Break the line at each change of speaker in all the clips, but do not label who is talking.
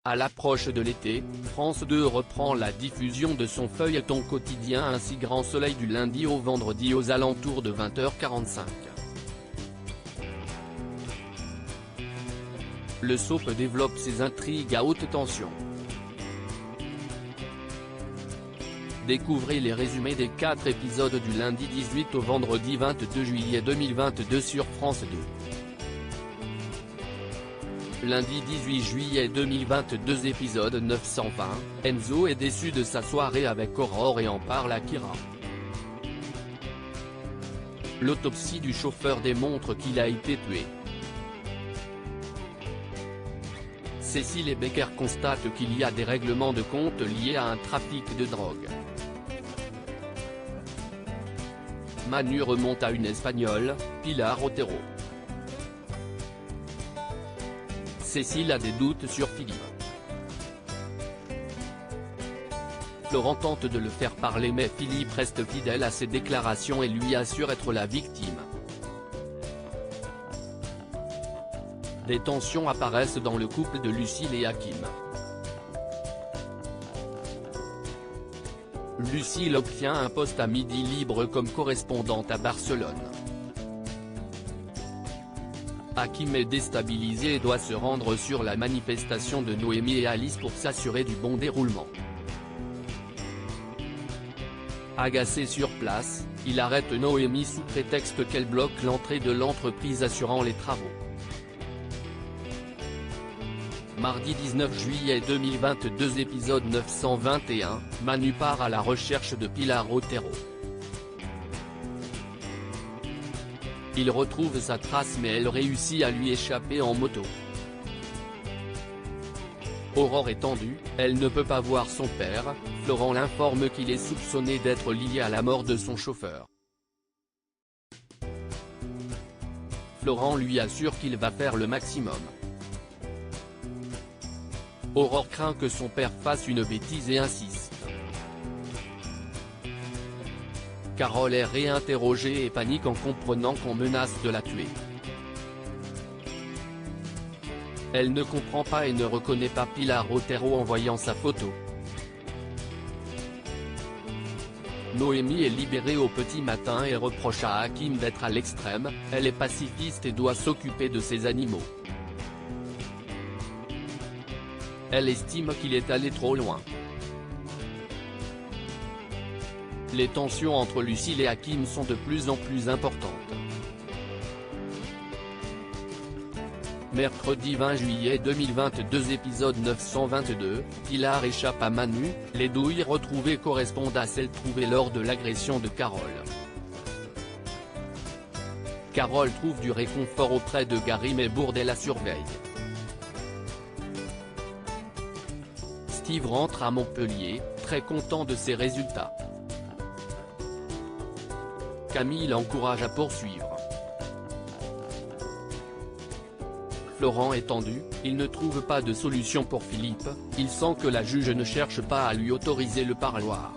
À l'approche de l'été, France 2 reprend la diffusion de son feuilleton quotidien Ainsi Grand Soleil du lundi au vendredi aux alentours de 20h45. Le soap développe ses intrigues à haute tension. Découvrez les résumés des 4 épisodes du lundi 18 au vendredi 22 juillet 2022 sur France 2. Lundi 18 juillet 2022 épisode 920, Enzo est déçu de sa soirée avec Aurore et en parle à Kira. L'autopsie du chauffeur démontre qu'il a été tué. Cécile et Becker constatent qu'il y a des règlements de compte liés à un trafic de drogue. Manu remonte à une Espagnole, Pilar Otero. Cécile a des doutes sur Philippe. Florent tente de le faire parler mais Philippe reste fidèle à ses déclarations et lui assure être la victime. Des tensions apparaissent dans le couple de Lucille et Hakim. Lucille obtient un poste à Midi Libre comme correspondante à Barcelone. Hakim est déstabilisé et doit se rendre sur la manifestation de Noémie et Alice pour s'assurer du bon déroulement. Agacé sur place, il arrête Noémie sous prétexte qu'elle bloque l'entrée de l'entreprise assurant les travaux. Mardi 19 juillet 2022 épisode 921, Manu part à la recherche de Pilar Otero. Il retrouve sa trace mais elle réussit à lui échapper en moto. Aurore est tendue, elle ne peut pas voir son père, Florent l'informe qu'il est soupçonné d'être lié à la mort de son chauffeur. Florent lui assure qu'il va faire le maximum. Aurore craint que son père fasse une bêtise et insiste. Carole est réinterrogée et panique en comprenant qu'on menace de la tuer. Elle ne comprend pas et ne reconnaît pas Pilar Otero en voyant sa photo. Noémie est libérée au petit matin et reproche à Hakim d'être à l'extrême, elle est pacifiste et doit s'occuper de ses animaux. Elle estime qu'il est allé trop loin. Les tensions entre Lucille et Hakim sont de plus en plus importantes. Mercredi 20 juillet 2022 épisode 922, Pilar échappe à Manu, les douilles retrouvées correspondent à celles trouvées lors de l'agression de Carole. Carole trouve du réconfort auprès de Gary mais Bourdais la surveille. Steve rentre à Montpellier, très content de ses résultats. Camille l'encourage à poursuivre. Florent est tendu, il ne trouve pas de solution pour Philippe, il sent que la juge ne cherche pas à lui autoriser le parloir.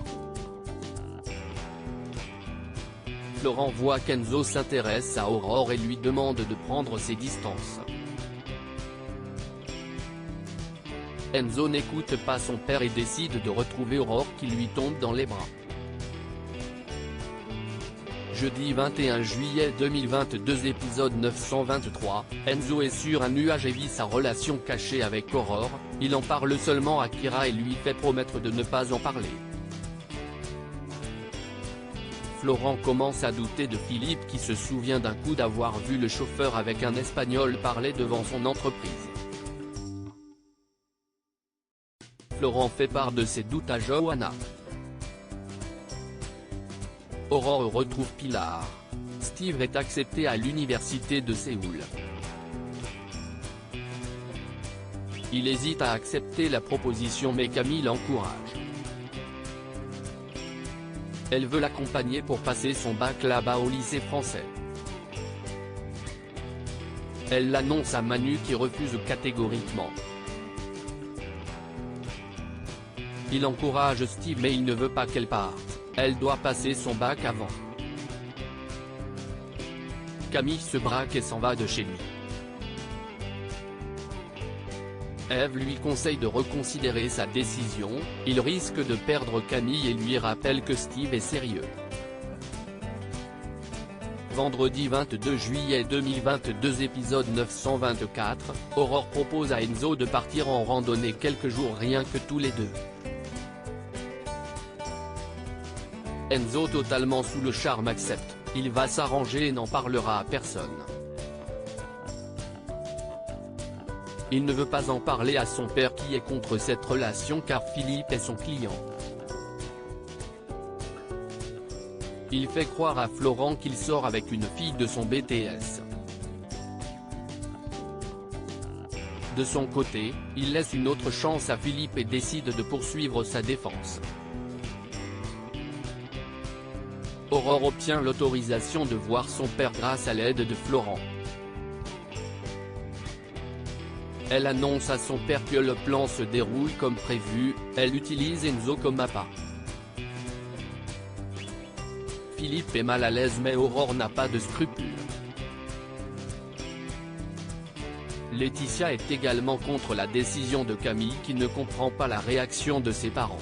Florent voit qu'Enzo s'intéresse à Aurore et lui demande de prendre ses distances. Enzo n'écoute pas son père et décide de retrouver Aurore qui lui tombe dans les bras. Jeudi 21 juillet 2022 épisode 923, Enzo est sur un nuage et vit sa relation cachée avec Aurore, il en parle seulement à Kira et lui fait promettre de ne pas en parler. Florent commence à douter de Philippe qui se souvient d'un coup d'avoir vu le chauffeur avec un Espagnol parler devant son entreprise. Florent fait part de ses doutes à Johanna. Aurore retrouve Pilar. Steve est accepté à l'université de Séoul. Il hésite à accepter la proposition mais Camille l'encourage. Elle veut l'accompagner pour passer son bac là-bas au lycée français. Elle l'annonce à Manu qui refuse catégoriquement. Il encourage Steve mais il ne veut pas qu'elle parte. Elle doit passer son bac avant. Camille se braque et s'en va de chez lui. Eve lui conseille de reconsidérer sa décision, il risque de perdre Camille et lui rappelle que Steve est sérieux. Vendredi 22 juillet 2022 épisode 924, Aurore propose à Enzo de partir en randonnée quelques jours rien que tous les deux. Enzo totalement sous le charme accepte, il va s'arranger et n'en parlera à personne. Il ne veut pas en parler à son père qui est contre cette relation car Philippe est son client. Il fait croire à Florent qu'il sort avec une fille de son BTS. De son côté, il laisse une autre chance à Philippe et décide de poursuivre sa défense. Aurore obtient l'autorisation de voir son père grâce à l'aide de Florent. Elle annonce à son père que le plan se déroule comme prévu, elle utilise Enzo comme appât. Philippe est mal à l'aise mais Aurore n'a pas de scrupules. Laetitia est également contre la décision de Camille qui ne comprend pas la réaction de ses parents.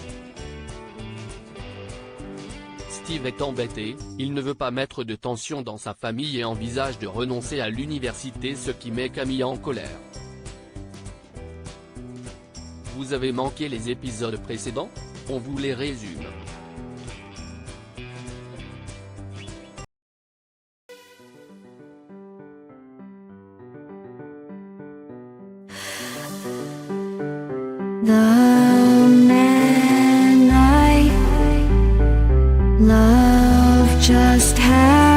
Steve est embêté, il ne veut pas mettre de tension dans sa famille et envisage de renoncer à l'université ce qui met Camille en colère. Vous avez manqué les épisodes précédents? On vous les résume.
The man I love just had